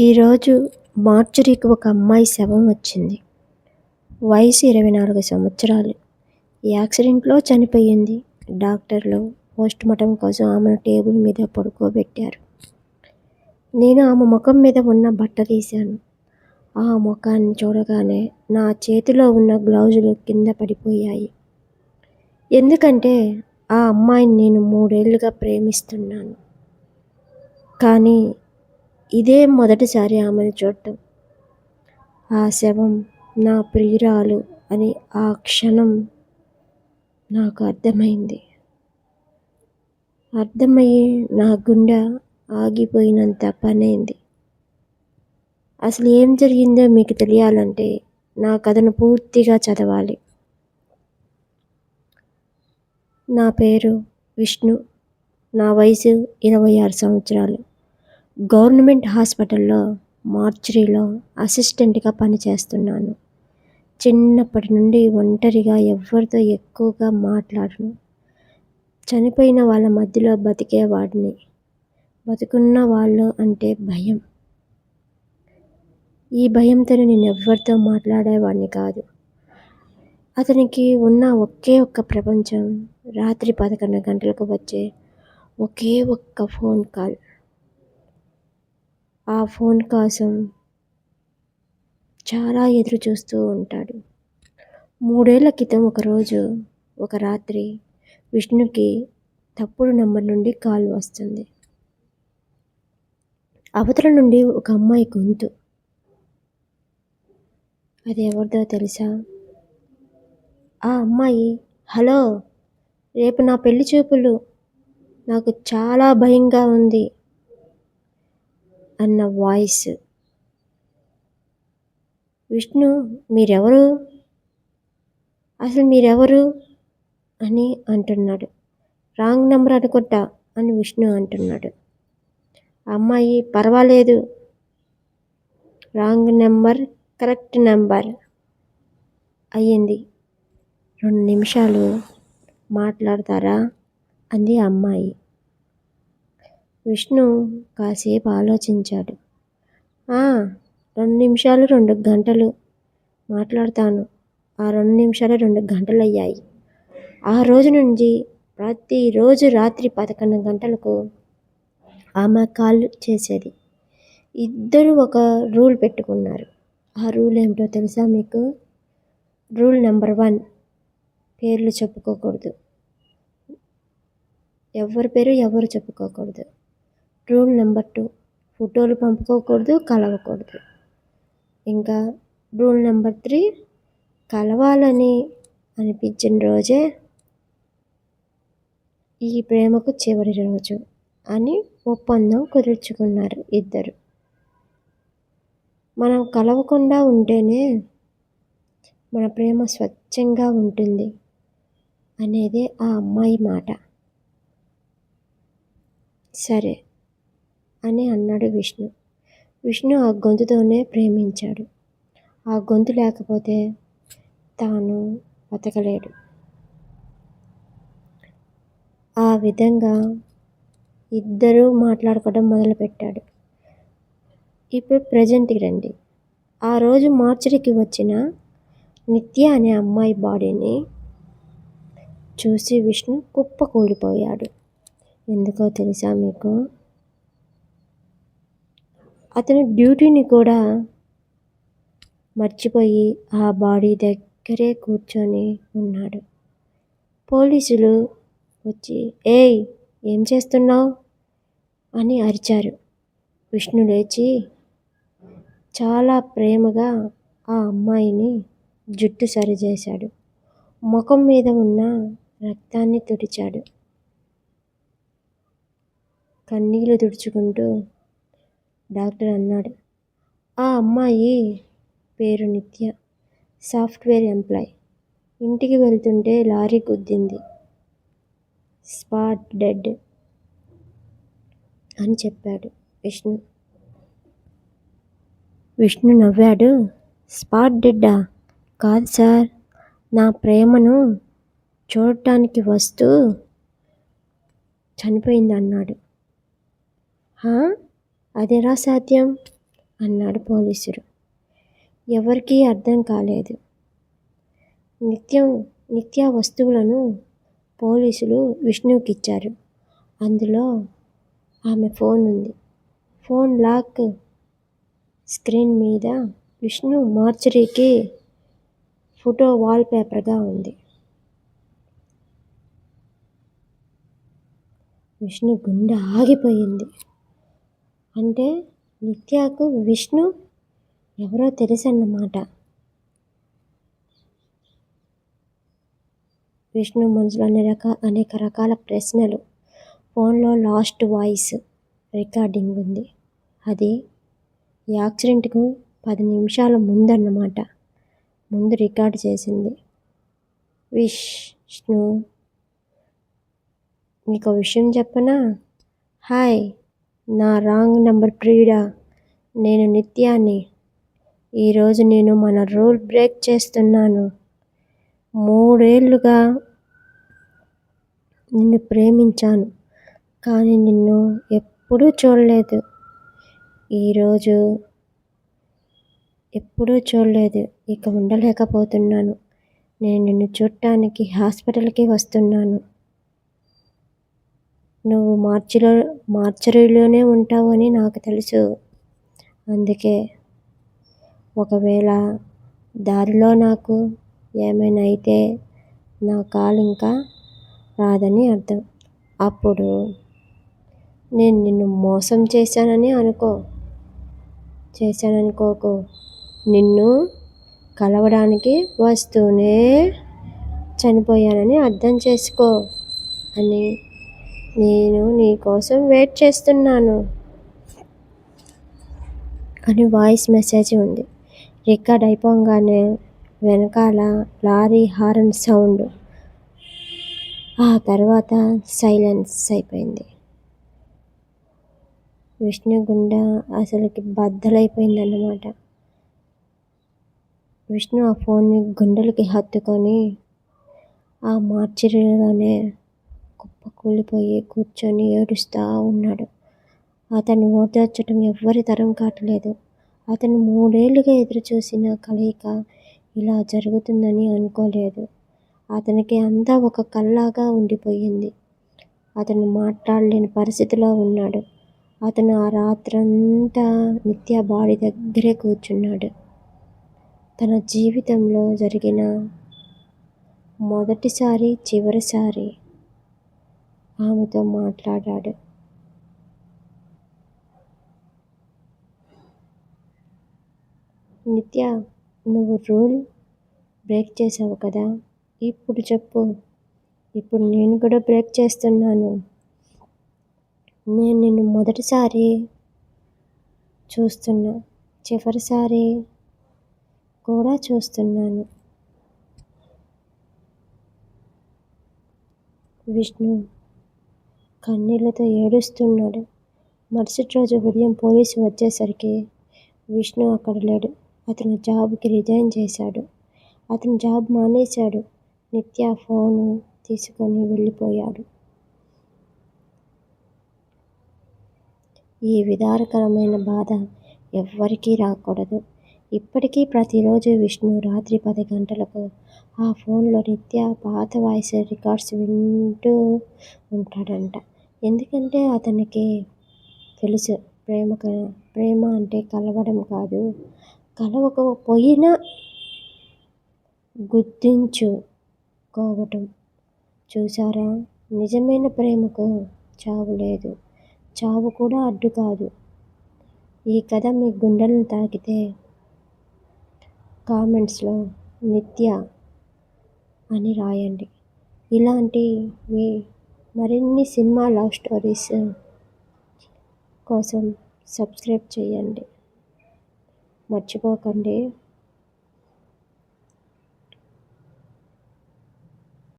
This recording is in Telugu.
ఈరోజు మార్చురీకి ఒక అమ్మాయి శవం వచ్చింది. వయసు 24 సంవత్సరాలు. యాక్సిడెంట్లో చనిపోయింది. డాక్టర్లు పోస్టుమార్టం కోసం ఆమెను టేబుల్ మీద పడుకోబెట్టారు. నేను ఆమె ముఖం మీద ఉన్న బట్ట తీశాను. ఆ ముఖాన్ని చూడగానే నా చేతిలో ఉన్న గ్లౌజులు కింద పడిపోయాయి. ఎందుకంటే ఆ అమ్మాయిని నేను 3 ఏళ్లుగా ప్రేమిస్తున్నాను. కానీ ఇదే మొదటిసారి ఆమెను చూడటం. ఆ శవం నా ప్రియురాలు అని ఆ క్షణం నాకు అర్థమైంది. అర్థమయ్యి నా గుండె ఆగిపోయినంత పనైంది. అసలు ఏం జరిగిందో మీకు తెలియాలంటే నా కథను పూర్తిగా చదవాలి. నా పేరు విష్ణు. నా వయసు 26 సంవత్సరాలు. గవర్నమెంట్ హాస్పిటల్లో మార్చురీలో అసిస్టెంట్గా పనిచేస్తున్నాను. చిన్నప్పటి నుండి ఒంటరిగా ఎవరితో ఎక్కువగా మాట్లాడను. చనిపోయిన వాళ్ళ మధ్యలో బతికేవాడిని. బతుకున్న వాళ్ళు అంటే భయం. ఈ భయంతో నేను ఎవరితో మాట్లాడేవాడిని కాదు. అతనికి ఉన్న ఒకే ఒక్క ప్రపంచం రాత్రి 11 గంటలకు వచ్చే ఒకే ఒక్క ఫోన్ కాల్. ఆ ఫోన్ కోసం చాలా ఎదురు చూస్తూ ఉంటాడు. 3 ఏళ్ల క్రితం ఒక రాత్రి విష్ణుకి తప్పుడు నంబర్ నుండి కాల్ వస్తుంది. అవతల నుండి ఒక అమ్మాయి గొంతు. అది ఎవరిదో తెలుసా? ఆ అమ్మాయి, హలో, రేపు నా పెళ్లి చూపులు, నాకు చాలా భయంగా ఉంది అన్న వాయిస్. విష్ణు, మీరెవరు, అసలు మీరెవరు అని అంటున్నాడు. రాంగ్ నెంబర్ అనుకుంటా అని విష్ణు అంటున్నాడు. అమ్మాయి, పర్వాలేదు, రాంగ్ నెంబర్ కరెక్ట్ నెంబర్ అయ్యింది. 2 నిమిషాలు మాట్లాడతారా అంది అమ్మాయి. విష్ణు కాసేపు ఆలోచించాడు. 2 నిమిషాలు 2 గంటలు మాట్లాడతాను. ఆ 2 నిమిషాలు 2 గంటలు అయ్యాయి. ఆ రోజు నుంచి ప్రతిరోజు రాత్రి 11 గంటలకు ఆమె కాల్ చేసేది. ఇద్దరు ఒక రూల్ పెట్టుకున్నారు. ఆ రూల్ ఏమిటో తెలుసా మీకు? రూల్ నెంబర్ 1, పేర్లు చెప్పుకోకూడదు. ఎవరి పేరు ఎవరు చెప్పుకోకూడదు. రూల్ నెంబర్ 2, ఫోటోలు పంపుకోకూడదు, కలవకూడదు. ఇంకా రూల్ నెంబర్ 3, కలవాలని అనిపించిన రోజే ఈ ప్రేమకు చివరి రోజు అని ఒప్పందం కుదుర్చుకున్నారు ఇద్దరు. మనం కలవకుండా ఉంటేనే మన ప్రేమ స్వచ్ఛంగా ఉంటుంది అనేదే ఆ అమ్మాయి మాట. సరే అని అన్నాడు విష్ణు. విష్ణు ఆ గొంతుతోనే ప్రేమించాడు. ఆ గొంతు లేకపోతే తాను బతకలేడు. ఆ విధంగా ఇద్దరూ మాట్లాడుకోవడం మొదలుపెట్టాడు. ఇప్పుడు ప్రజెంట్కి రండి. ఆ రోజు మార్చురీకి వచ్చిన నిత్య అనే అమ్మాయి బాడీని చూసి విష్ణు కుప్పకూలిపోయాడు. ఎందుకో తెలుసా మీకు? అతను డ్యూటీని కూడా మర్చిపోయి ఆ బాడీ దగ్గరే కూర్చొని ఉన్నాడు. పోలీసులు వచ్చి, ఏయ్, ఏం చేస్తున్నావు అని అరిచారు. విష్ణు లేచి చాలా ప్రేమగా ఆ అమ్మాయిని జుట్టు సరిచేశాడు. ముఖం మీద ఉన్న రక్తాన్ని తుడిచాడు. కన్నీళ్లు తుడుచుకుంటూ డాక్టర్ అన్నాడు, ఆ అమ్మాయి పేరు నిత్య, సాఫ్ట్వేర్ ఎంప్లాయ్. ఇంటికి వెళ్తుంటే లారీ గుద్దింది, స్పాట్ డెడ్ అని చెప్పాడు విష్ణు. విష్ణు నవ్వాడు. స్పాట్ డెడ్డా? కాదు సార్, నా ప్రేమను చూడటానికి వస్తూ చనిపోయింది అన్నాడు. అదెలా సాధ్యం అన్నాడు పోలీసుడు. ఎవరికీ అర్థం కాలేదు. నిత్య వస్తువులను పోలీసులు విష్ణుకిచ్చారు. అందులో ఆమె ఫోన్ ఉంది. ఫోన్ లాక్ స్క్రీన్ మీద విష్ణు మార్చరీకి ఫోటో వాల్ పేపర్గా ఉంది. విష్ణు గుండె ఆగిపోయింది. అంటే నిత్యకు విష్ణు ఎవరో తెలుసన్నమాట. విష్ణు మనసులో అనేక రకాల ప్రశ్నలు. ఫోన్లో లాస్ట్ వాయిస్ రికార్డింగ్ ఉంది. అది యాక్సిడెంట్కు 10 నిమిషాల ముందన్నమాట. ముందు రికార్డు చేసింది. విష్ణు, నీకో విషయం చెప్పనా? హాయ్, నా రాంగ్ నంబర్ ప్రియుడా, నేను నిత్యాని. ఈరోజు నేను మన రూల్ బ్రేక్ చేస్తున్నాను. 3 ఏళ్లుగా నిన్ను ప్రేమించాను, కానీ నిన్ను ఎప్పుడూ చూడలేదు. ఈరోజు ఎప్పుడూ చూడలేదు. ఇక ఉండలేకపోతున్నాను. నేను నిన్ను చూడటానికి హాస్పిటల్కి వస్తున్నాను. నువ్వు మార్చరీలోనే ఉంటావు అని నాకు తెలుసు. అందుకే ఒకవేళ దారిలో నాకు ఏమైనా అయితే నా కాలు ఇంకా రాదని అర్థం. అప్పుడు నేను నిన్ను మోసం చేశాననుకోకు. నిన్ను కలవడానికి వస్తూనే చనిపోయానని అర్థం చేసుకో అని నేను నీ కోసం వెయిట్ చేస్తున్నాను అని వాయిస్ మెసేజ్ ఉంది. రికార్డ్ అయిపోగానే వెనకాల లారీ హారన్ సౌండ్. ఆ తర్వాత సైలెన్స్ అయిపోయింది. విష్ణు గుండె అసలుకి బద్దలైపోయిందన్నమాట. విష్ణు ఆ ఫోన్ని గుండెలకి హత్తుకొని ఆ మార్చరీలోనే కుప్పకూలిపోయి కూర్చొని ఏడుస్తూ ఉన్నాడు. అతన్ని ఓదార్చడం ఎవ్వరి తరం కావట్లేదు. అతను 3 ఏళ్లుగా ఎదురుచూసిన కలయిక ఇలా జరుగుతుందని అనుకోలేదు. అతనికి అంతా ఒక కలలాగా ఉండిపోయింది. అతను మాట్లాడలేని పరిస్థితిలో ఉన్నాడు. అతను ఆ రాత్రంతా నిత్య బాడీ దగ్గరే కూర్చున్నాడు. తన జీవితంలో జరిగిన మొదటిసారి, చివరిసారి ఆమెతో మాట్లాడాడు. నిత్య, నువ్వు రూల్ బ్రేక్ చేసావు కదా, ఇప్పుడు చెప్పు. ఇప్పుడు నేను కూడా బ్రేక్ చేస్తున్నాను. నేను నిన్ను మొదటిసారి చూస్తున్నా, చివరిసారి కూడా చూస్తున్నాను. విష్ణు కన్నీళ్లతో ఏడుస్తున్నాడు. మరుసటి రోజు ఉదయం పోలీసు వచ్చేసరికి విష్ణు అక్కడ లేడు. అతను జాబ్కి రిజైన్ చేశాడు. అతను జాబ్ మానేశాడు. నిత్య ఫోను తీసుకొని వెళ్ళిపోయాడు. ఈ విదారకరమైన బాధ ఎవ్వరికీ రాకూడదు. ఇప్పటికీ ప్రతిరోజు విష్ణు రాత్రి 10 గంటలకు ఆ ఫోన్లో నిత్య పాత వాయిస్ రికార్డ్స్ వింటూ ఉంటాడంట. ఎందుకంటే అతనికి తెలుసు, ప్రేమ అంటే కలవడం కాదు, కలవకపోయినా గుర్తుంచుకోవటం. చూసారా, నిజమైన ప్రేమకు చావు లేదు, చావు కూడా అడ్డు కాదు. ఈ కథ మీ గుండెలను తాకితే కామెంట్స్లో నిత్య అని రాయండి. ఇలాంటివి మరిన్ని సినిమా లవ్ స్టోరీస్ కోసం సబ్స్క్రైబ్ చేయండి. మర్చిపోకండి.